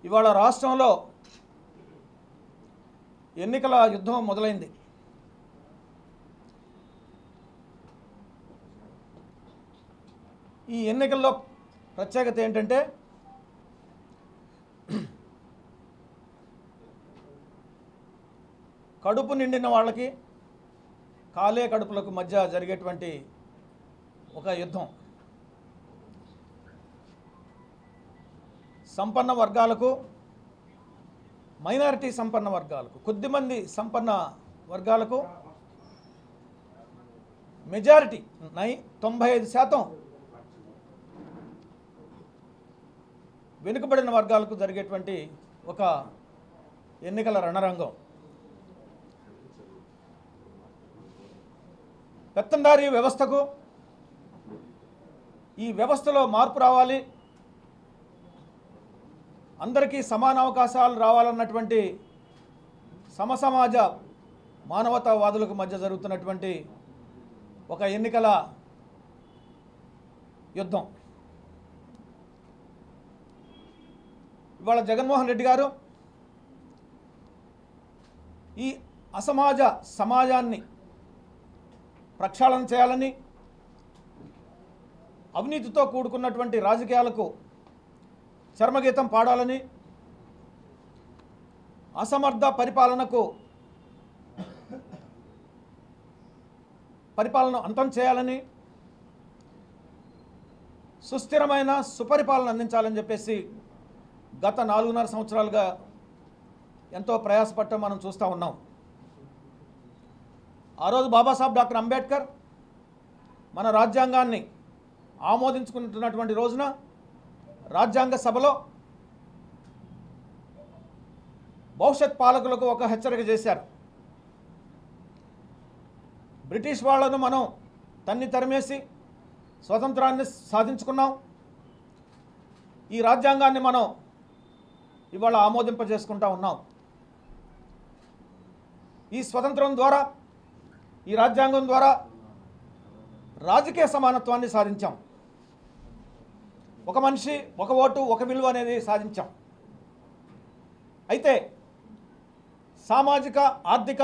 ఇవాళ రాష్ట్రంలో ఎన్నికల యుద్ధం మొదలైంది. ఈ ఎన్నికల్లో ప్రత్యేకత ఏంటంటే కడుపు నిండిన వాళ్ళకి కాలే కడుపులకు మధ్య జరిగేటువంటి ఒక యుద్ధం. సంపన్న వర్గాలకు, మైనారిటీ సంపన్న వర్గాలకు, కొద్దిమంది సంపన్న వర్గాలకు మెజారిటీ 95% వెనుకబడిన వర్గాలకు జరిగేటువంటి ఒక ఎన్నికల రణరంగం. పెత్తందారీ వ్యవస్థకు ఈ వ్యవస్థలో మార్పు రావాలి, అందరికీ సమాన అవకాశాలు రావాలన్నటువంటి సమసమాజ మానవతావాదులకు మధ్య జరుగుతున్నటువంటి ఒక ఎన్నికల యుద్ధం. ఇవాళ జగన్మోహన్ రెడ్డి గారు ఈ అసమాజ సమాజాన్ని ప్రక్షాళన చేయాలని, అవినీతితో కూడుకున్నటువంటి రాజకీయాలకు చర్మగీతం పాడాలని, అసమర్థ పరిపాలన అంతం చేయాలని, సుస్థిరమైన సుపరిపాలన అందించాలని చెప్పేసి గత 4.5 సంవత్సరాలుగా ఎంతో ప్రయాసపడటం మనం చూస్తూ ఉన్నాం. ఆ రోజు బాబాసాహెబ్ డాక్టర్ అంబేద్కర్ మన రాజ్యాంగాన్ని ఆమోదించుకుంటున్నటువంటి రోజున రాజ్యాంగ సభలో భవిష్యత్ పాలకులకు ఒక హెచ్చరిక చేశారు. బ్రిటిష్ వాళ్ళను మనం తరిమేసి స్వతంత్రాన్ని సాధించుకున్నాం. ఈ రాజ్యాంగాన్ని మనం ఇవాళ ఆమోదింపజేసుకుంటా ఉన్నాం. ఈ స్వతంత్రం ద్వారా, ఈ రాజ్యాంగం ద్వారా రాజకీయ సమానత్వాన్ని సాధించాం. ఒక మనిషి, ఒక ఓటు, ఒక విలువ అనేది సాధించాం. అయితే సామాజిక, ఆర్థిక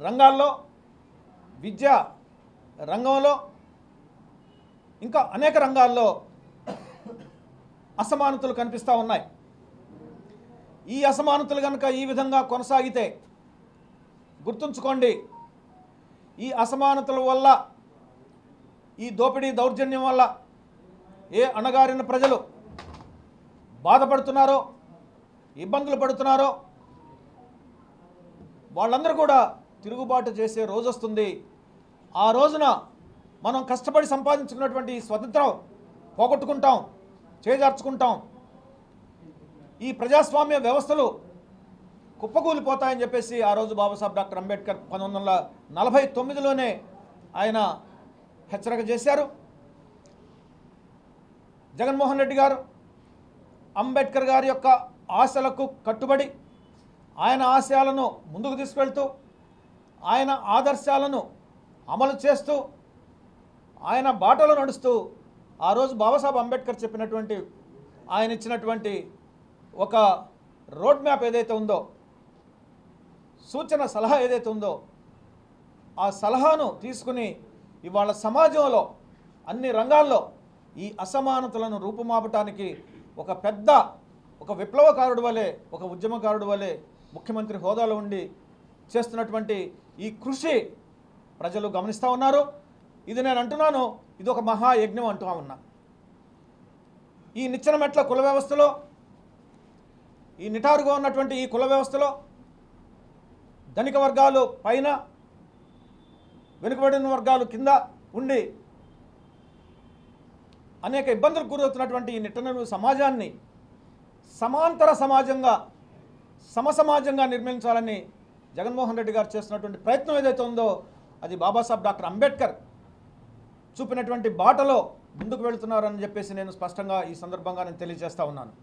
రంగాల్లో, విద్యా రంగంలో, ఇంకా అనేక రంగాల్లో అసమానతలు కనిపిస్తూ ఉన్నాయి. ఈ అసమానతలు కనుక ఈ విధంగా కొనసాగితే గుర్తుంచుకోండి, ఈ అసమానతల వల్ల, ఈ దోపిడీ దౌర్జన్యం వల్ల ఏ అణగారిన ప్రజలు బాధపడుతున్నారో, ఇబ్బందులు పడుతున్నారో వాళ్ళందరూ కూడా తిరుగుబాటు చేసే రోజు వస్తుంది. ఆ రోజున మనం కష్టపడి సంపాదించుకున్నటువంటి స్వతంత్రం పోగొట్టుకుంటాం, చేజార్చుకుంటాం. ఈ ప్రజాస్వామ్య వ్యవస్థలు కుప్పకూలిపోతాయని చెప్పేసి ఆ రోజు బాబాసాహెబ్ డాక్టర్ అంబేద్కర్ 1949లోనే ఆయన హెచ్చరిక చేశారు. జగన్మోహన్ రెడ్డి గారు అంబేద్కర్ గారి యొక్క ఆశలకు కట్టుబడి, ఆయన ఆశయాలను ముందుకు తీసుకెళ్తూ, ఆయన ఆదర్శాలను అమలు చేస్తూ, ఆయన బాటలో నడుస్తూ ఆ రోజు బాబాసాహెబ్ అంబేద్కర్ చెప్పినటువంటి, ఆయన ఇచ్చినటువంటి ఒక రోడ్ మ్యాప్ ఏదైతే ఉందో, సూచన సలహా ఏదైతే ఉందో, ఆ సలహాను తీసుకుని ఇవాళ సమాజంలో అన్ని రంగాల్లో ఈ అసమానతలను రూపుమాపటానికి ఒక విప్లవకారుడు వలె, ఒక ఉద్యమకారుడు వలె ముఖ్యమంత్రి హోదాలో ఉండి చేస్తున్నటువంటి ఈ కృషి ప్రజలు గమనిస్తూ ఉన్నారు. ఇది నేను అంటున్నాను, ఇది ఒక మహాయజ్ఞం అంటూ ఉన్నా. ఈ నిచ్చెన మెట్ల కుల వ్యవస్థలో, ఈ నిటారుగా ఉన్నటువంటి ఈ కుల వ్యవస్థలో ధనిక వర్గాలు పైన, వెనుకబడిన వర్గాలు కింద ఉండి అనేక ఇబ్బందులకు గురవుతున్నటువంటి ఈ నిట్టనలు సమాజాన్ని సమాంతర సమాజంగా, సమసమాజంగా నిర్మించాలని జగన్మోహన్ రెడ్డి గారు చేస్తున్నటువంటి ప్రయత్నం ఏదైతే ఉందో, అది బాబాసాహెబ్ డాక్టర్ అంబేద్కర్ చూపినటువంటి బాటలో ముందుకు వెళుతున్నారని చెప్పేసి నేను స్పష్టంగా ఈ సందర్భంగా నేను తెలియజేస్తా ఉన్నాను.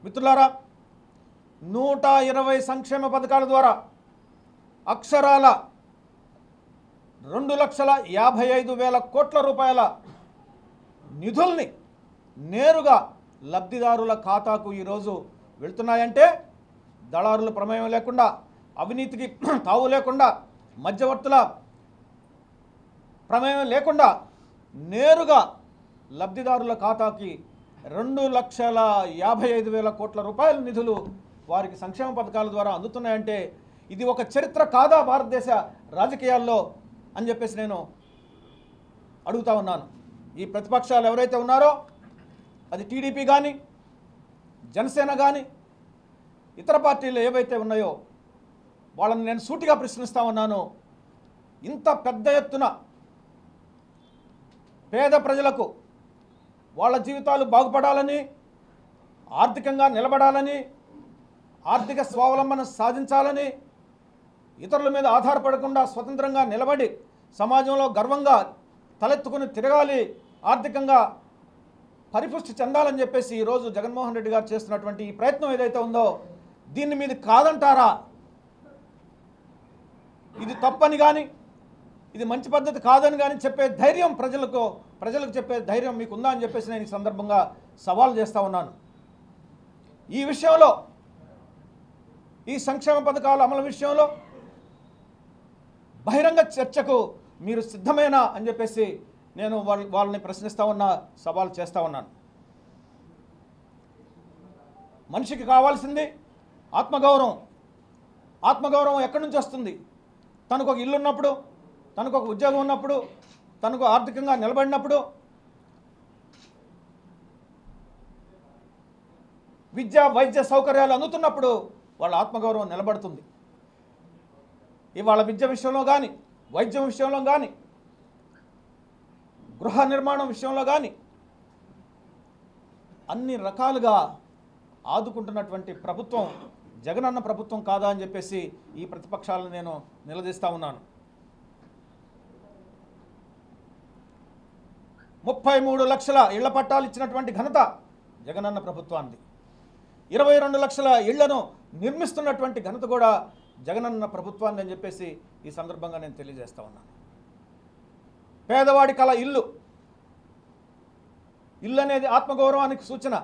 మిత్రులారా, 120 సంక్షేమ పథకాల ద్వారా అక్షరాల 2,55,000 కోట్ల రూపాయల నిధుల్ని నేరుగా లబ్ధిదారుల ఖాతాకు ఈరోజు వెళ్తున్నాయంటే దళారుల ప్రమేయం లేకుండా, అవినీతికి తావు లేకుండా, మధ్యవర్తుల ప్రమేయం లేకుండా నేరుగా లబ్ధిదారుల ఖాతాకి 2,55,000 కోట్ల రూపాయల నిధులు వారికి సంక్షేమ పథకాల ద్వారా అందుతున్నాయంటే ఇది ఒక చరిత్ర కాదా భారతదేశ రాజకీయాల్లో అని చెప్పేసి నేను అడుగుతా ఉన్నాను. ఈ ప్రతిపక్షాలు ఎవరైతే ఉన్నారో అది టీడీపీ కానీ, జనసేన కానీ, ఇతర పార్టీలు ఏవైతే ఉన్నాయో వాళ్ళని నేను సూటిగా ప్రశ్నిస్తూ ఉన్నాను. ఇంత పెద్ద ఎత్తున పేద ప్రజలకు వాళ్ళ జీవితాలు బాగుపడాలని, ఆర్థికంగా నిలబడాలని, ఆర్థిక స్వావలంబన సాధించాలని, ఇతరుల మీద ఆధారపడకుండా స్వతంత్రంగా నిలబడి సమాజంలో గర్వంగా తలెత్తుకుని తిరగాలి, ఆర్థికంగా పరిపుష్టి చెందాలని చెప్పేసి ఈరోజు జగన్మోహన్ రెడ్డి గారు చేస్తున్నటువంటి ఈ ప్రయత్నం ఏదైతే ఉందో దీన్ని మీద కాదంటారా? ఇది తప్పని కానీ, ఇది మంచి పద్ధతి కాదని కానీ చెప్పే ధైర్యం ప్రజలకు చెప్పే ధైర్యం మీకు ఉందా అని చెప్పేసి నేను ఈ సందర్భంగా సవాల్ చేస్తూ ఉన్నాను. ఈ విషయంలో, ఈ సంక్షేమ పథకాల అమలు విషయంలో బహిరంగ చర్చకు మీరు సిద్ధమేనా అని చెప్పేసి నేను వాళ్ళని ప్రశ్నిస్తూ ఉన్నా, సవాల్ చేస్తూ ఉన్నాను. మనిషికి కావాల్సింది ఆత్మగౌరవం. ఆత్మగౌరవం ఎక్కడి నుంచి వస్తుంది? తనకు ఒక ఇల్లు ఉన్నప్పుడు, తనకు ఒక ఉద్యోగం ఉన్నప్పుడు, తనకు ఆర్థికంగా నిలబడినప్పుడు, విద్య వైద్య సౌకర్యాలు అందుతున్నప్పుడు వాళ్ళ ఆత్మగౌరవం నిలబడుతుంది. ఇవాళ విద్య విషయంలో కానీ, వైద్యం విషయంలో కానీ, గృహ నిర్మాణం విషయంలో కానీ అన్ని రకాలుగా ఆదుకుంటున్నటువంటి ప్రభుత్వం జగనన్న ప్రభుత్వం కాదా అని చెప్పేసి ఈ ప్రతిపక్షాలను నేను నిలదీస్తూ ఉన్నాను. 33 లక్షల ఇళ్ల పట్టాలు ఇచ్చినటువంటి ఘనత జగనన్న ప్రభుత్వానికి. 22 లక్షల ఇళ్లను నిర్మిస్తున్నటువంటి ఘనత కూడా జగనన్న ప్రభుత్వాన్ని అని చెప్పేసి ఈ సందర్భంగా నేను తెలియజేస్తా ఉన్నాను. పేదవాడి కల ఇల్లు అనేది ఆత్మగౌరవానికి సూచన,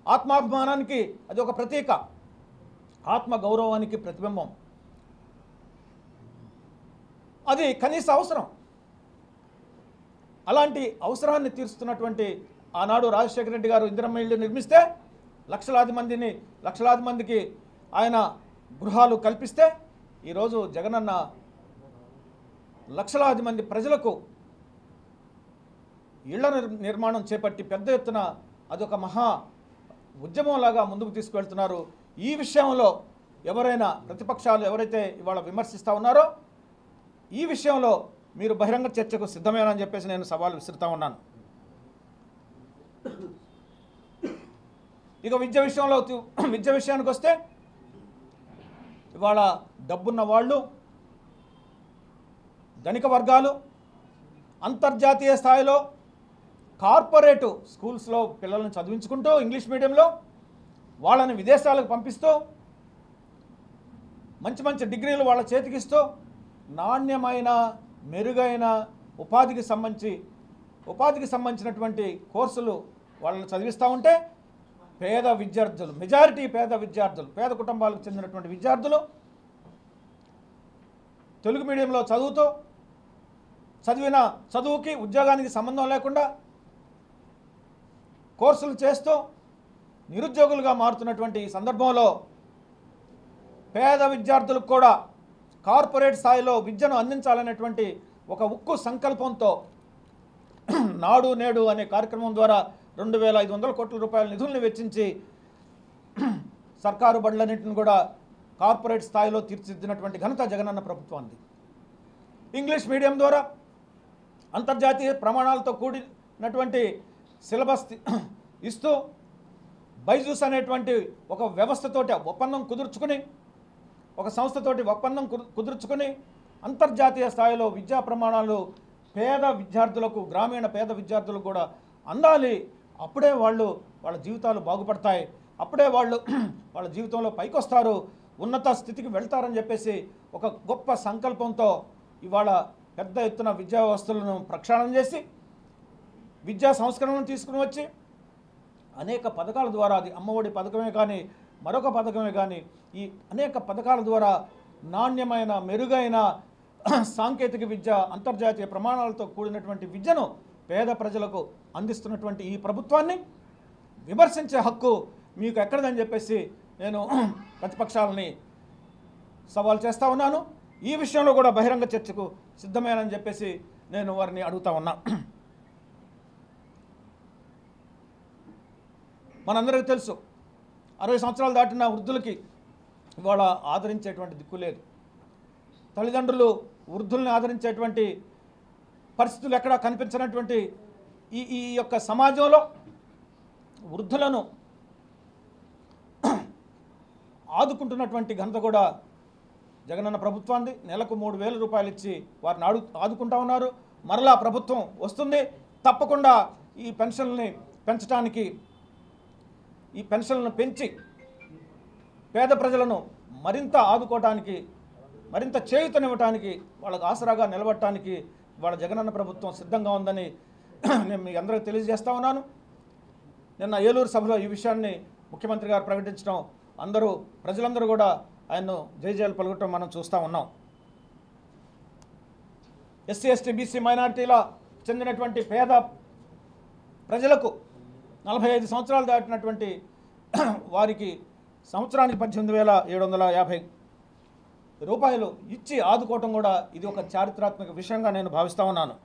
ఆత్మాభిమానానికి అది ఒక ప్రతీక, ఆత్మగౌరవానికి ప్రతిబింబం. అది కనీస అవసరం. అలాంటి అవసరాన్ని తీరుస్తున్నటువంటి ఆనాడు రాజశేఖర రెడ్డి గారు ఇందిరమ్మ ఇల్లు నిర్మిస్తే లక్షలాది మందికి ఆయన గృహాలు కల్పిస్తే ఈరోజు జగనన్న లక్షలాది మంది ప్రజలకు ఇళ్ల నిర్మాణం చేపట్టి పెద్ద ఎత్తున అదొక మహా ఉద్యమంలాగా ముందుకు తీసుకువెళ్తున్నారు. ఈ విషయంలో ఎవరైనా ప్రతిపక్షాలు ఎవరైతే ఇవాళ విమర్శిస్తూ ఉన్నారో ఈ విషయంలో మీరు బహిరంగ చర్చకు సిద్ధమేనని చెప్పేసి నేను సవాల్ విసురుతా ఉన్నాను. ఇక విద్య విషయానికి వస్తే ఇవాళ డబ్బున్న వాళ్ళు, ధనిక వర్గాలు అంతర్జాతీయ స్థాయిలో కార్పొరేటు స్కూల్స్లో పిల్లలను చదివించుకుంటూ ఇంగ్లీష్ మీడియంలో వాళ్ళని విదేశాలకు పంపిస్తూ మంచి డిగ్రీలు వాళ్ళ చేతికిస్తూ నాణ్యమైన మెరుగైన ఉపాధికి సంబంధించినటువంటి కోర్సులు వాళ్ళని చదివిస్తూ ఉంటే పేద విద్యార్థులు, మెజారిటీ పేద విద్యార్థులు, పేద కుటుంబాలకు చెందినటువంటి విద్యార్థులు తెలుగు మీడియంలో చదివిన చదువుకి ఉద్యోగానికి సంబంధం లేకుండా కోర్సులు చేస్తూ నిరుద్యోగులుగా మారుతున్నటువంటి ఈ సందర్భంలో పేద విద్యార్థులకు కూడా కార్పొరేట్ స్థాయిలో విద్యను అందించాలనేటువంటి ఒక ఉక్కు సంకల్పంతో నాడు నేడు అనే కార్యక్రమం ద్వారా 2,500 కోట్ల రూపాయల నిధులను వెచ్చించి సర్కారు బడులన్నింటిని కూడా కార్పొరేట్ స్థాయిలో తీర్చిదిద్దినటువంటి ఘనత జగనన్న ప్రభుత్వానికి. ఇంగ్లీష్ మీడియం ద్వారా అంతర్జాతీయ ప్రమాణాలతో కూడినటువంటి సిలబస్ ఇస్తూ బైజూస్ అనేటువంటి ఒక వ్యవస్థతోటి ఒప్పందం కుదుర్చుకుని, ఒక సంస్థతోటి ఒప్పందం కుదుర్చుకుని అంతర్జాతీయ స్థాయిలో విద్యా ప్రమాణాలు పేద విద్యార్థులకు, గ్రామీణ పేద విద్యార్థులకు కూడా అందాలి. అప్పుడే వాళ్ళ జీవితాలు బాగుపడతాయి, అప్పుడే వాళ్ళ జీవితంలో పైకొస్తారు, ఉన్నత స్థితికి వెళ్తారని చెప్పేసి ఒక గొప్ప సంకల్పంతో ఇవాళ పెద్ద ఎత్తున విద్యా వ్యవస్థలను ప్రక్షాళన చేసి విద్యా సంస్కరణను తీసుకుని వచ్చి అనేక పథకాల ద్వారా, అది అమ్మఒడి పథకమే కానీ మరొక పథకమే కానీ, ఈ అనేక పథకాల ద్వారా నాణ్యమైన మెరుగైన సాంకేతిక విద్య, అంతర్జాతీయ ప్రమాణాలతో కూడినటువంటి విద్యను పేద ప్రజలకు అందిస్తున్నటువంటి ఈ ప్రభుత్వాన్ని విమర్శించే హక్కు మీకు ఎక్కడదని చెప్పేసి నేను ప్రతిపక్షాలని సవాల్ చేస్తూ ఉన్నాను. ఈ విషయంలో కూడా బహిరంగ చర్చకు సిద్ధమేనని చెప్పేసి నేను వారిని అడుగుతా ఉన్నా. మనందరికీ తెలుసు, 60 సంవత్సరాలు దాటిన వృద్ధులకి ఇవాళ ఆదరించేటువంటి దిక్కు లేదు. తల్లిదండ్రులు వృద్ధుల్ని ఆదరించేటువంటి పరిస్థితులు ఎక్కడా కనిపించినటువంటి ఈ యొక్క సమాజంలో వృద్ధులను ఆదుకుంటున్నటువంటి ఘనత కూడా జగనన్న ప్రభుత్వాన్ని. నెలకు 3,000 రూపాయలు ఇచ్చి వారిని ఆదుకుంటా ఉన్నారు. మరలా ప్రభుత్వం వస్తుంది, తప్పకుండా ఈ పెన్షన్లని పెంచడానికి, ఈ పెన్షన్లను పెంచి పేద ప్రజలను మరింత ఆదుకోవటానికి, మరింత చేయూతనివ్వటానికి, వాళ్ళకు ఆసరాగా నిలబడటానికి వాళ్ళ జగనన్న ప్రభుత్వం సిద్ధంగా ఉందని నేను మీ అందరికీ తెలియజేస్తా ఉన్నాను. నిన్న ఏలూరు సభలో ఈ విషయాన్ని ముఖ్యమంత్రి గారు ప్రకటించడం, ప్రజలందరూ కూడా ఆయన్ను జయజయలు పలుకటం మనం చూస్తూ ఉన్నాం. ఎస్సీ, ఎస్టీ, బీసీ మైనారిటీల చెందినటువంటి పేద ప్రజలకు 45 సంవత్సరాలు దాటినటువంటి వారికి సంవత్సరానికి 18,750 రూపాయలు ఇచ్చి ఆదుకోవటం కూడా ఇది ఒక చారిత్రాత్మక విషయంగా నేను భావిస్తూ ఉన్నాను.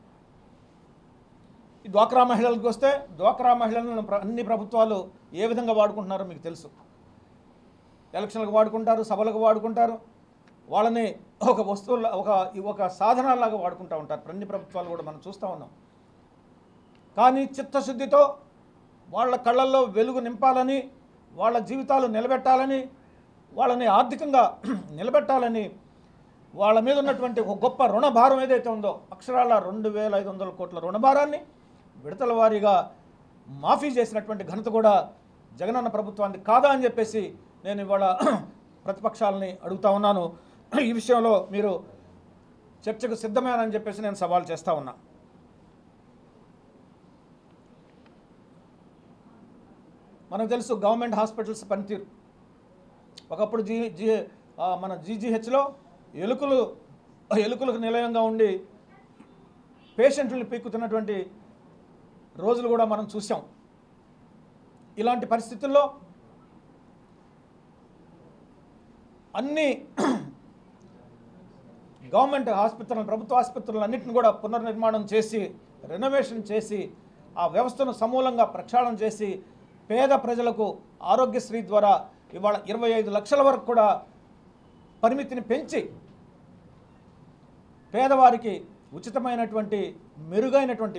ఈ డ్వాక్రా మహిళలకు వస్తే, డ్వాక్రా మహిళలను అన్ని ప్రభుత్వాలు ఏ విధంగా వాడుకుంటున్నారో మీకు తెలుసు. ఎలక్షన్లకు వాడుకుంటారు, సభలకు వాడుకుంటారు, వాళ్ళని ఒక వస్తువుల ఒక సాధనాలాగా వాడుకుంటూ ఉంటారు. అన్ని ప్రభుత్వాలు కూడా మనం చూస్తూ ఉన్నాం. కానీ చిత్తశుద్ధితో వాళ్ళ కళ్ళల్లో వెలుగు నింపాలని, వాళ్ళ జీవితాలు నిలబెట్టాలని, వాళ్ళని ఆర్థికంగా నిలబెట్టాలని వాళ్ళ మీద ఉన్నటువంటి ఒక గొప్ప రుణభారం ఏదైతే ఉందో, అక్షరాల 2,500 కోట్ల రుణభారాన్ని విడతల వారీగా మాఫీ చేసినటువంటి ఘనత కూడా జగనన్న ప్రభుత్వాన్ని కాదా అని చెప్పేసి నేను ఇవాళ ప్రతిపక్షాలని అడుగుతా ఉన్నాను. ఈ విషయంలో మీరు చర్చకు సిద్ధమేనని చెప్పేసి నేను సవాల్ చేస్తూ ఉన్నా. మనకు తెలుసు గవర్నమెంట్ హాస్పిటల్స్ పనితీరు. ఒకప్పుడు మన జీజీహెచ్లో ఎలుకలకు నిలయంగా ఉండి పేషెంట్లను పీక్కుతున్నటువంటి రోజులు కూడా మనం చూసాం. ఇలాంటి పరిస్థితుల్లో అన్ని గవర్నమెంట్ ఆసుపత్రులను, ప్రభుత్వ ఆసుపత్రులన్నింటిని కూడా పునర్నిర్మాణం చేసి, రెనోవేషన్ చేసి, ఆ వ్యవస్థను సమూలంగా ప్రక్షాళన చేసి పేద ప్రజలకు ఆరోగ్యశ్రీ ద్వారా ఇవాళ 25 లక్షల వరకు కూడా పరిమితిని పెంచి పేదవారికి ఉచితమైనటువంటి, మెరుగైనటువంటి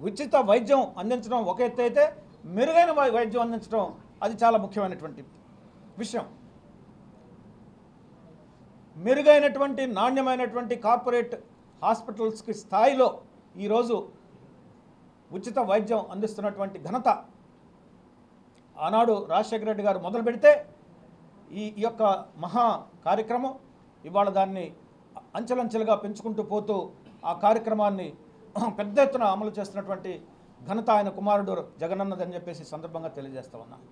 ఉచిత వైద్యం అందించడం ఒక ఎత్తు అయితే, మెరుగైన వైద్యం అందించడం అది చాలా ముఖ్యమైనటువంటి విషయం. మెరుగైనటువంటి, నాణ్యమైనటువంటి కార్పొరేట్ హాస్పిటల్స్కి స్థాయిలో ఈరోజు ఉచిత వైద్యం అందిస్తున్నటువంటి ఘనత ఆనాడు రాజశేఖర రెడ్డి గారు మొదలు పెడితే ఈ యొక్క మహా కార్యక్రమం ఇవాళ దాన్ని అంచెలంచెలుగా పెంచుకుంటూ పోతూ ఆ కార్యక్రమాన్ని పెద్ద ఎత్తున అమలు చేస్తున్నటువంటి ఘనత ఆయన కుమారుడు జగనన్నదని చెప్పేసి సందర్భంగా తెలియజేస్తా ఉన్నాను.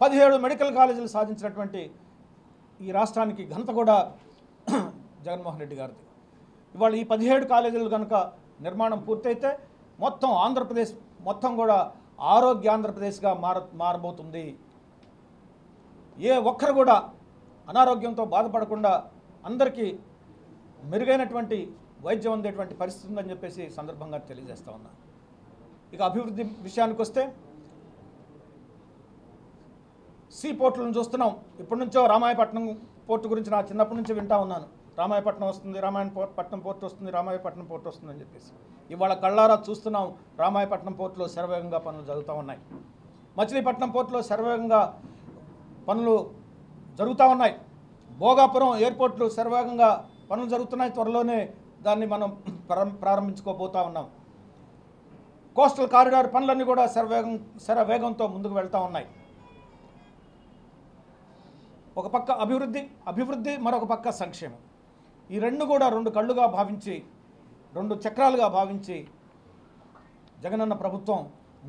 17 మెడికల్ కాలేజీలు సాధించినటువంటి ఈ రాష్ట్రానికి ఘనత కూడా జగన్మోహన్ రెడ్డి గారిది. ఇవాళ ఈ 17 కాలేజీలు కనుక నిర్మాణం పూర్తయితే మొత్తం ఆంధ్రప్రదేశ్ మొత్తం కూడా ఆరోగ్య ఆంధ్రప్రదేశ్గా మారబోతుంది. ఏ ఒక్కరు కూడా అనారోగ్యంతో బాధపడకుండా అందరికీ మెరుగైనటువంటి వైద్యం అందేటువంటి పరిస్థితి ఉందని చెప్పేసి సందర్భంగా తెలియజేస్తా ఉన్నా. ఇక అభివృద్ధి విషయానికి వస్తే సీ పోర్టులను చూస్తున్నాం. ఇప్పటి నుంచో రామాయపట్నం పోర్టు గురించి నా చిన్నప్పటి నుంచి వింటా ఉన్నాను. రామాయపట్నం వస్తుంది, రామాయపట్నం పోర్టు వస్తుంది, రామాయపట్నం పోర్టు వస్తుందని చెప్పేసి. ఇవాళ కళ్ళారా చూస్తున్నాం, రామాయపట్నం పోర్టులో శరవేగంగా పనులు జరుగుతూ ఉన్నాయి. మచిలీపట్నం పోర్టులో శరవేగంగా పనులు జరుగుతూ ఉన్నాయి. భోగాపురం ఎయిర్పోర్ట్లు శరవేగంగా పనులు జరుగుతున్నాయి. త్వరలోనే దాన్ని మనం ప్రారంభించుకోబోతా ఉన్నాం. కోస్టల్ కారిడార్ పనులన్నీ కూడా శరవేగంతో ముందుకు వెళ్తూ ఉన్నాయి. ఒక పక్క అభివృద్ధి మరొక పక్క సంక్షేమం. ఈ రెండు కూడా రెండు కళ్ళుగా భావించి, రెండు చక్రాలుగా భావించి జగనన్న ప్రభుత్వం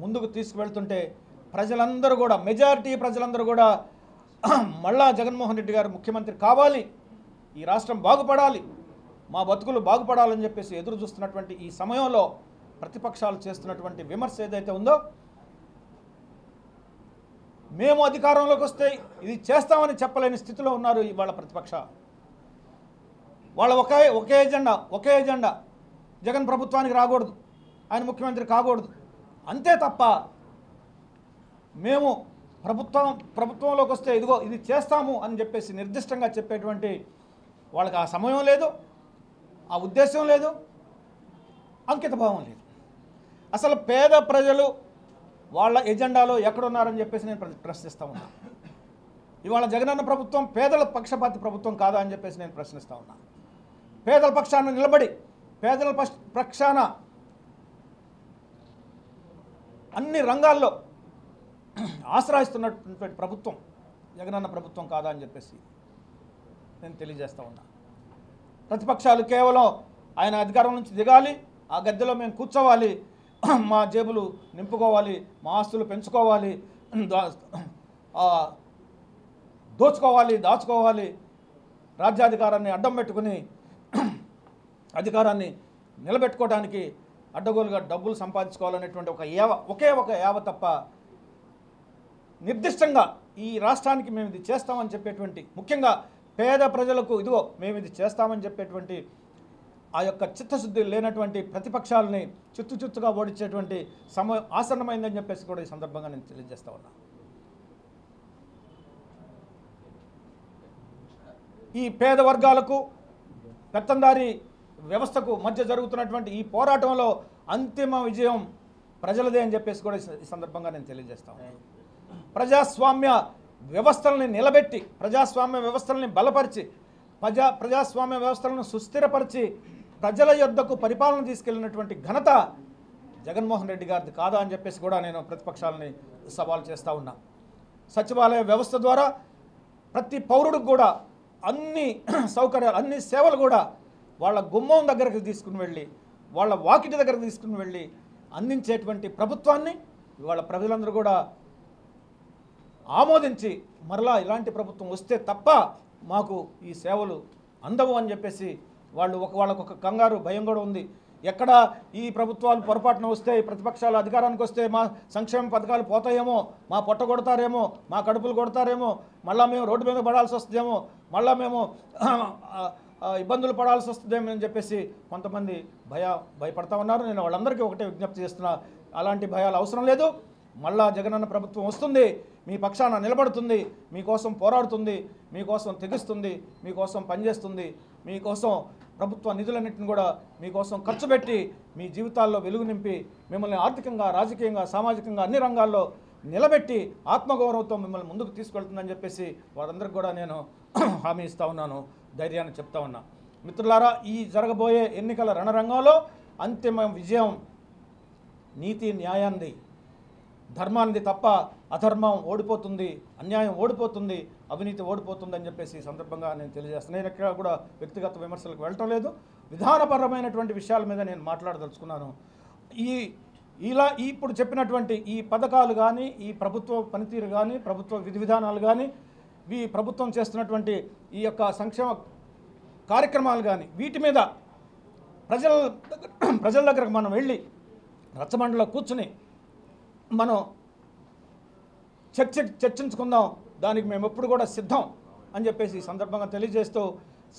ముందుకు తీసుకువెళ్తుంటే ప్రజలందరూ కూడా మెజారిటీ ప్రజలందరూ కూడా మళ్ళా జగన్మోహన్ రెడ్డి గారు ముఖ్యమంత్రి కావాలి, ఈ రాష్ట్రం బాగుపడాలి, మా బతుకులు బాగుపడాలని చెప్పేసి ఎదురు చూస్తున్నటువంటి ఈ సమయంలో ప్రతిపక్షాలు చేస్తున్నటువంటి విమర్శ ఏదైతే ఉందో, మేము అధికారంలోకి వస్తే ఇది చేస్తామని చెప్పలేని స్థితిలో ఉన్నారు ఇవాళ ప్రతిపక్ష. వాళ్ళ ఒకే ఎజెండా జగన్ ప్రభుత్వానికి రాకూడదు, ఆయన ముఖ్యమంత్రి కాకూడదు, అంతే తప్ప మేము ప్రభుత్వంలోకి వస్తే ఇదిగో ఇది చేస్తాము అని చెప్పేసి నిర్దిష్టంగా చెప్పేటువంటి వాళ్ళకి ఆ సమయం లేదు, ఆ ఉద్దేశం లేదు, అంకిత భావం లేదు. అసలు పేద ప్రజలు వాళ్ళ ఎజెండాలో ఎక్కడున్నారని చెప్పేసి నేను ప్రశ్నిస్తూ ఉన్నా. ఇవాళ జగనన్న ప్రభుత్వం పేదల పక్షపాతి ప్రభుత్వం కాదా అని చెప్పేసి నేను ప్రశ్నిస్తూ ఉన్నా. పేదల పక్షాన నిలబడి పేదల పక్షాన అన్ని రంగాల్లో ఆశ్రయిస్తున్నటువంటి ప్రభుత్వం జగనన్న ప్రభుత్వం కాదా అని చెప్పేసి నేను తెలియజేస్తూ ఉన్నా. ప్రతిపక్షాలు కేవలం ఆయన అధికారం నుంచి దిగాలి, ఆ గద్దెలో మేము కూర్చోవాలి, మా జేబులు నింపుకోవాలి, మా ఆస్తులు పెంచుకోవాలి, దాచుకోవాలి, రాజ్యాధికారాన్ని అడ్డం పెట్టుకుని అధికారాన్ని నిలబెట్టుకోవడానికి అడ్డగోలుగా డబ్బులు సంపాదించుకోవాలనేటువంటి ఒకే ఒక యావ తప్ప నిర్దిష్టంగా ఈ రాష్ట్రానికి మేము ఇది చేస్తామని చెప్పేటువంటి, ముఖ్యంగా పేద ప్రజలకు ఇదిగో మేము ఇది చేస్తామని చెప్పేటువంటి ఆ యొక్క చిత్తశుద్ధి లేనటువంటి ప్రతిపక్షాలని చిత్తుగా ఓడించేటువంటి సమయం ఆసన్నమైందని చెప్పేసి కూడా ఈ సందర్భంగా నేను తెలియజేస్తా ఉన్నా. ఈ పేద వర్గాలకు పెత్తందారీ వ్యవస్థకు మధ్య జరుగుతున్నటువంటి ఈ పోరాటంలో అంతిమ విజయం ప్రజలదే అని చెప్పేసి కూడా ఈ సందర్భంగా నేను తెలియజేస్తా ఉన్నాను. ప్రజాస్వామ్య వ్యవస్థలని నిలబెట్టి, ప్రజాస్వామ్య వ్యవస్థలని బలపరిచి, ప్రజాస్వామ్య వ్యవస్థలను సుస్థిరపరిచి ప్రజల యొద్దకు పరిపాలన తీసుకెళ్లినటువంటి ఘనత జగన్మోహన్ రెడ్డి గారిది కాదా అని చెప్పేసి కూడా నేను ప్రతిపక్షాలని సవాల్ చేస్తూ ఉన్నా. సచివాలయ వ్యవస్థ ద్వారా ప్రతి పౌరుడికి కూడా అన్ని సౌకర్యాలు, అన్ని సేవలు కూడా వాళ్ళ గుమ్మం దగ్గరకు తీసుకుని వెళ్ళి, వాళ్ళ వాకిటి దగ్గరకు తీసుకుని వెళ్ళి అందించేటువంటి ప్రభుత్వాన్ని ఇవాళ ప్రజలందరూ కూడా ఆమోదించి మరలా ఇలాంటి ప్రభుత్వం వస్తే తప్ప మాకు ఈ సేవలు అందవు అని చెప్పేసి వాళ్ళకు ఒక కంగారు, భయం కూడా ఉంది. ఎక్కడ ఈ ప్రభుత్వాలు పొరపాటున వస్తే, ప్రతిపక్షాలు అధికారానికి వస్తే మా సంక్షేమ పథకాలు పోతాయేమో, మా పొట్ట కొడతారేమో, మా కడుపులు కొడతారేమో, మళ్ళీ మేము రోడ్డు మీద పడాల్సి వస్తుందేమో, మళ్ళీ మేము ఇబ్బందులు పడాల్సి వస్తుందేమో అని చెప్పేసి కొంతమంది భయపడతా ఉన్నారు. నేను వాళ్ళందరికీ ఒకటే విజ్ఞప్తి చేస్తున్నా, అలాంటి భయాలు అవసరం లేదు. మళ్ళా జగనన్న ప్రభుత్వం వస్తుంది, మీ పక్షాన నిలబడుతుంది, మీకోసం పోరాడుతుంది, మీకోసం తెగిస్తుంది, మీకోసం పనిచేస్తుంది, మీకోసం ప్రభుత్వ నిధులన్నింటిని కూడా మీకోసం ఖర్చు పెట్టి మీ జీవితాల్లో వెలుగు నింపి మిమ్మల్ని ఆర్థికంగా, రాజకీయంగా, సామాజికంగా అన్ని రంగాల్లో నిలబెట్టి ఆత్మగౌరవంతో మిమ్మల్ని ముందుకు తీసుకెళ్తుందని చెప్పేసి వారందరికీ కూడా నేను హామీ ఇస్తూ ఉన్నాను, ధైర్యాన్ని చెప్తా ఉన్నా. మిత్రులారా, ఈ జరగబోయే ఎన్నికల రణరంగంలో అంతిమ విజయం నీతి న్యాయాన్ని, ధర్మాన్ని తప్ప అధర్మం ఓడిపోతుంది, అన్యాయం ఓడిపోతుంది, అవినీతి ఓడిపోతుంది అని చెప్పేసి ఈ సందర్భంగా నేను తెలియజేస్తాను. నేను ఎక్కడ కూడా వ్యక్తిగత విమర్శలకు వెళ్ళటం లేదు, విధానపరమైనటువంటి విషయాల మీద నేను మాట్లాడదలుచుకున్నాను. ఇప్పుడు చెప్పినటువంటి ఈ పథకాలు కానీ, ఈ ప్రభుత్వ పనితీరు కానీ, ప్రభుత్వ విధి విధానాలు కానీ, ఈ ప్రభుత్వం చేస్తున్నటువంటి ఈ యొక్క సంక్షేమ కార్యక్రమాలు కానీ, వీటి మీద ప్రజల దగ్గరకు మనం వెళ్ళి రచ్చబండలో కూర్చుని మనం చర్చించుకుందాం, దానికి మేము ఎప్పుడు కూడా సిద్ధం అని చెప్పేసి ఈ సందర్భంగా తెలియజేస్తూ,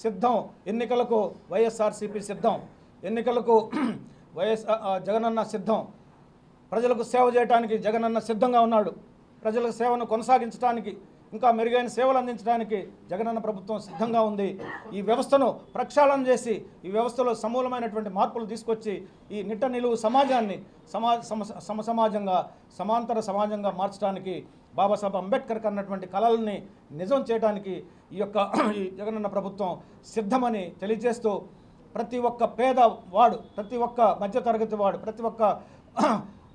సిద్ధం ఎన్నికలకు వైఎస్ఆర్సీపీ సిద్ధం, ఎన్నికలకు జగనన్న సిద్ధం, ప్రజలకు సేవ చేయడానికి జగనన్న సిద్ధంగా ఉన్నాడు, ప్రజలకు సేవను కొనసాగించడానికి, ఇంకా మెరుగైన సేవలు అందించడానికి జగనన్న ప్రభుత్వం సిద్ధంగా ఉంది. ఈ వ్యవస్థను ప్రక్షాళన చేసి, ఈ వ్యవస్థలో సమూలమైనటువంటి మార్పులు తీసుకొచ్చి ఈ నిట్ట నిలువు సమాజాన్ని సమాజంగా, సమాంతర సమాజంగా మార్చడానికి, బాబాసాహెబ్ అంబేద్కర్ అన్నటువంటి కళల్ని నిజం చేయడానికి ఈ జగనన్న ప్రభుత్వం సిద్ధమని తెలియజేస్తూ, ప్రతి ఒక్క పేదవాడు, ప్రతి ఒక్క మధ్యతరగతి వాడు, ప్రతి ఒక్క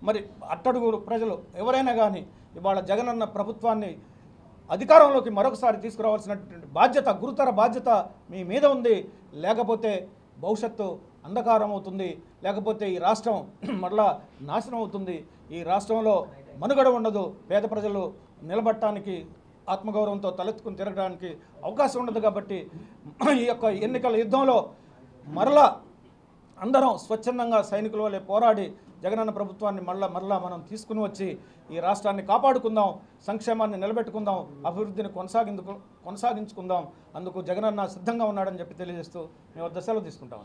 మరి అట్టడుగు ప్రజలు ఎవరైనా కానీ ఇవాళ జగనన్న ప్రభుత్వాన్ని అధికారంలోకి మరొకసారి తీసుకురావాల్సినటువంటి బాధ్యత, గురుతర బాధ్యత మీ మీద ఉంది. లేకపోతే భవిష్యత్తు అంధకారం అవుతుంది, లేకపోతే ఈ రాష్ట్రం మరలా నాశనం అవుతుంది, ఈ రాష్ట్రంలో మనుగడ ఉండదు, పేద ప్రజలు నిలబడటానికి ఆత్మగౌరవంతో తలెత్తుకుని తిరగడానికి అవకాశం ఉండదు. కాబట్టి ఈ యొక్క ఎన్నికల యుద్ధంలో మరలా అందరం స్వచ్ఛందంగా సైనికుల వలె పోరాడి జగనన్న ప్రభుత్వాన్ని మరలా మనం తీసుకుని వచ్చి ఈ రాష్ట్రాన్ని కాపాడుకుందాం, సంక్షేమాన్ని నిలబెట్టుకుందాం, అభివృద్ధిని కొనసాగించుకుందాం. అందుకు జగనన్న సిద్ధంగా ఉన్నాడని చెప్పి తెలియజేస్తూ మేము దశలో తీసుకుంటాం.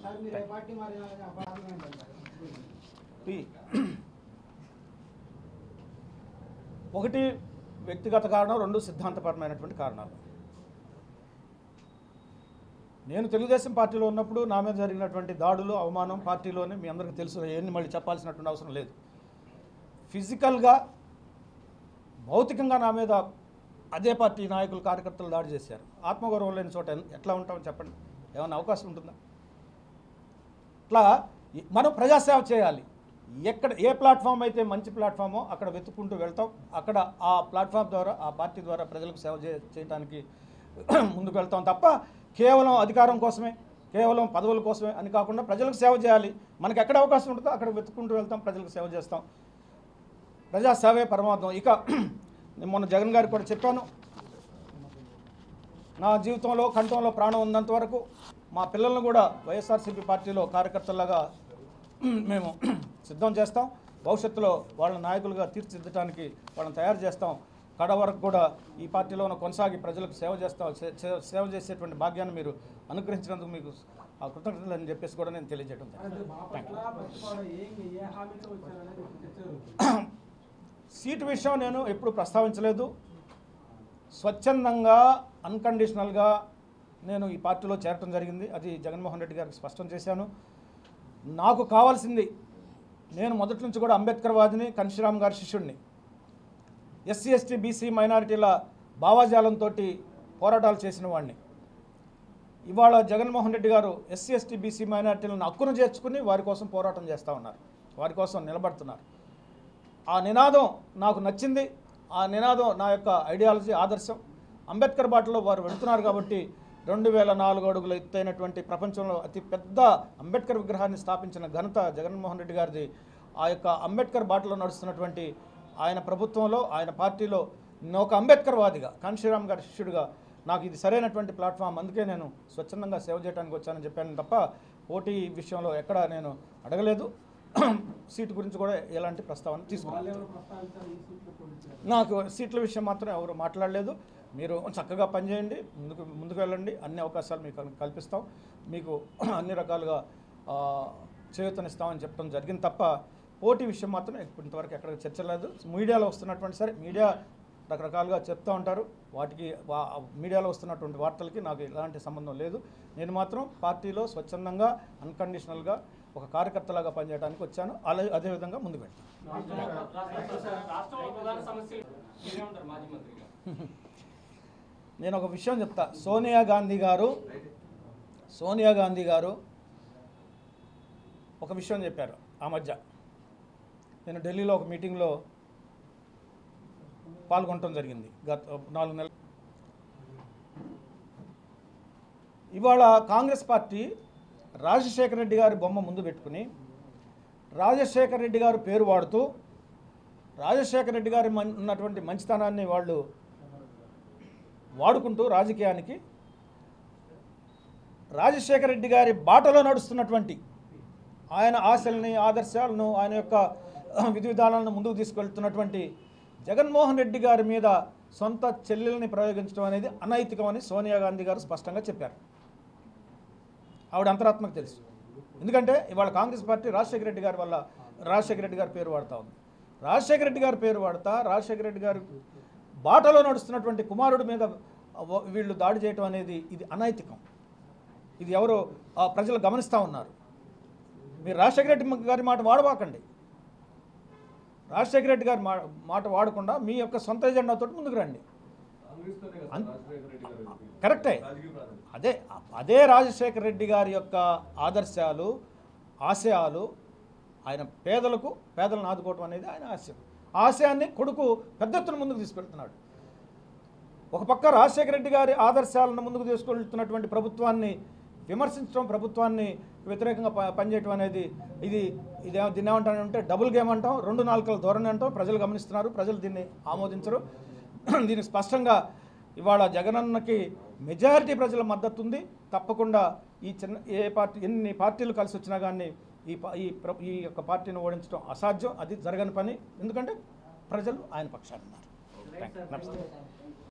ఒకటి వ్యక్తిగత కారణం, రెండు సిద్ధాంతపరమైనటువంటి కారణాలు. నేను తెలుగుదేశం పార్టీలో ఉన్నప్పుడు నా మీద జరిగినటువంటి దాడులు, అవమానం పార్టీలోనే మీ అందరికీ తెలుసు, ఏన్ని మళ్ళీ చెప్పాల్సినటువంటి అవసరం లేదు. ఫిజికల్గా భౌతికంగా నా మీద అదే పార్టీ నాయకులు, కార్యకర్తలు దాడి చేశారు. ఆత్మగౌరవం లేని చోట ఎట్లా ఉంటామని చెప్పండి, ఏమైనా అవకాశం ఉంటుందా? ఇట్లా మనం ప్రజాసేవ చేయాలి. ఎక్కడ ఏ ప్లాట్ఫామ్ అయితే మంచి ప్లాట్ఫామో అక్కడ వెతుక్కుంటూ వెళ్తాం. అక్కడ ఆ ప్లాట్ఫామ్ ద్వారా, ఆ పార్టీ ద్వారా ప్రజలకు సేవ చేయడానికి ముందుకు వెళ్తాం తప్ప కేవలం అధికారం కోసమే, కేవలం పదవుల కోసమే అని కాకుండా ప్రజలకు సేవ చేయాలి. మనకు ఎక్కడ అవకాశం ఉంటుందో అక్కడ వెతుక్కుంటూ వెళ్తాం, ప్రజలకు సేవ చేస్తాం. ప్రజాసేవే పరమార్థం. ఇక నేను మొన్న జగన్ గారికి కూడా చెప్పాను, నా జీవితంలో కంఠంలో ప్రాణం ఉన్నంత వరకు మా పిల్లలను కూడా వైఎస్ఆర్సీపీ పార్టీలో కార్యకర్తలాగా మేము సిద్ధం చేస్తాం. భవిష్యత్తులో వాళ్ళ నాయకులుగా తీర్చిదిద్దడానికి వాళ్ళని తయారు చేస్తాం. కడ వరకు కూడా ఈ పార్టీలోనే కొనసాగి ప్రజలకు సేవ చేసేటువంటి భాగ్యాన్ని మీరు అనుగ్రహించినందుకు మీకు ఆ కృతజ్ఞతలు అని చెప్పేసి కూడా నేను తెలియజేయడం. సీటు విషయం నేను ఎప్పుడు ప్రస్తావించలేదు. స్వచ్ఛందంగా అన్కండిషనల్గా నేను ఈ పార్టీలో చేరటం జరిగింది. అది జగన్మోహన్ రెడ్డి గారికి స్పష్టం చేశాను. నాకు కావాల్సింది, నేను మొదటి నుంచి కూడా అంబేద్కర్ వాదిని, కన్షీరామ్ గారి శిష్యుడిని. ఎస్సీ ఎస్టీ బీసీ మైనారిటీల భావాజాలంతో పోరాటాలు చేసిన వాడిని. ఇవాళ జగన్మోహన్ రెడ్డి గారు ఎస్సీ ఎస్టీ బీసీ మైనారిటీలను హక్కును చేర్చుకుని వారి కోసం పోరాటం చేస్తూ ఉన్నారు, వారి కోసం నిలబడుతున్నారు. ఆ నినాదం నాకు నచ్చింది. ఆ నినాదం నా యొక్క ఐడియాలజీ, ఆదర్శం. అంబేద్కర్ బాటలో వారు వెళుతున్నారు కాబట్టి 2004 అడుగుల ఎత్తైనటువంటి ప్రపంచంలో అతి పెద్ద అంబేద్కర్ విగ్రహాన్ని స్థాపించిన ఘనత జగన్మోహన్ రెడ్డి గారిది. ఆ యొక్క అంబేద్కర్ బాటలో నడుస్తున్నటువంటి ఆయన ప్రభుత్వంలో, ఆయన పార్టీలో ఒక అంబేద్కర్ వాదిగా, కాన్షీరామ్ గారి శిష్యుడిగా నాకు ఇది సరైనటువంటి ప్లాట్ఫామ్. అందుకే నేను స్వచ్ఛందంగా సేవ చేయడానికి వచ్చానని చెప్పాను తప్ప పోటీ విషయంలో ఎక్కడా నేను అడగలేదు. సీటు గురించి కూడా ఎలాంటి ప్రస్తావన తీసుకున్నాను. నాకు సీట్ల విషయం మాత్రం ఎవరు మాట్లాడలేదు. మీరు చక్కగా పనిచేయండి, ముందుకు వెళ్ళండి, అన్ని అవకాశాలు మీకు కల్పిస్తాం, మీకు అన్ని రకాలుగా చేయూతనిస్తామని చెప్పడం జరిగింది తప్ప పోటీ విషయం మాత్రం ఇంతవరకు ఎక్కడ చర్చ లేదు. మీడియాలో వస్తున్నటువంటి, సరే మీడియా రకరకాలుగా చెప్తూ ఉంటారు, వాటికి మీడియాలో వస్తున్నటువంటి వార్తలకి నాకు ఎలాంటి సంబంధం లేదు. నేను మాత్రం పార్టీలో స్వచ్ఛందంగా అన్కండిషనల్గా ఒక కార్యకర్తలాగా పనిచేయడానికి వచ్చాను. అదేవిధంగా ముందుకు వెళ్తాను. నేను ఒక విషయం చెప్తా. సోనియా గాంధీ గారు ఒక విషయం చెప్పారు ఆ మధ్య. నేను ఢిల్లీలో ఒక మీటింగ్లో పాల్గొనడం జరిగింది గత 4 నెలలు. ఇవాళ కాంగ్రెస్ పార్టీ రాజశేఖర రెడ్డి గారి బొమ్మ ముందు పెట్టుకుని రాజశేఖర రెడ్డి గారు పేరు వాడుతూ రాజశేఖర రెడ్డి గారి ఉన్నటువంటి మంచితనాన్ని వాళ్ళు వాడుకుంటూ రాజకీయానికి రాజశేఖర రెడ్డి గారి బాటలో నడుస్తున్నటువంటి ఆయన ఆశల్ని, ఆదర్శాలను, ఆయన యొక్క విధి విధానాలను ముందుకు తీసుకెళ్తున్నటువంటి జగన్మోహన్ రెడ్డి గారి మీద సొంత చెల్లెల్ని ప్రయోగించడం అనేది అనైతికమని సోనియా గాంధీ గారు స్పష్టంగా చెప్పారు. ఆవిడ అంతరాత్మకు తెలుసు. ఎందుకంటే ఇవాళ కాంగ్రెస్ పార్టీ రాజశేఖర రెడ్డి గారి వల్ల రాజశేఖర రెడ్డి గారి పేరు వాడుతూ ఉంది. రాజశేఖర రెడ్డి గారి పేరు వాడుతా రాజశేఖర రెడ్డి గారి బాటలో నడుస్తున్నటువంటి కుమారుడి మీద వీళ్ళు దాడి చేయటం అనేది ఇది అనైతికం. ఇది ఎవరో ప్రజలు గమనిస్తూ ఉన్నారు. మీరు రాజశేఖర రెడ్డి గారి మాట వాడబాకండి. రాజశేఖర రెడ్డి గారి మాట వాడకుండా మీ యొక్క సొంత ఎజెండాతో ముందుకు రండి. కరెక్టే. అదే రాజశేఖర రెడ్డి గారి యొక్క ఆదర్శాలు, ఆశయాలు, ఆయన పేదలను ఆదుకోవటం అనేది ఆయన ఆశయం. ఆశయాన్ని కొడుకు పెద్ద ఎత్తున ముందుకు తీసుకెళ్తున్నాడు. ఒక పక్క రాజశేఖర రెడ్డి గారి ఆదర్శాలను ముందుకు తీసుకెళ్తున్నటువంటి ప్రభుత్వాన్ని విమర్శించడం, ప్రభుత్వాన్ని వ్యతిరేకంగా పనిచేయడం అనేది దీన్ని ఏమంటారంటే డబుల్ గేమ్ అంటాం, 2 నాలుకల ధోరణి అంటాం. ప్రజలు గమనిస్తున్నారు, ప్రజలు దీన్ని ఆమోదించరు. దీన్ని స్పష్టంగా ఇవాళ జగనన్నకి మెజారిటీ ప్రజల మద్దతు ఉంది. తప్పకుండా ఎన్ని పార్టీలు కలిసి వచ్చినా కానీ ఈ యొక్క పార్టీని ఓడించడం అసాధ్యం, అది జరగని పని. ఎందుకంటే ప్రజలు ఆయన పక్షాన ఉన్నారు. నమస్తే.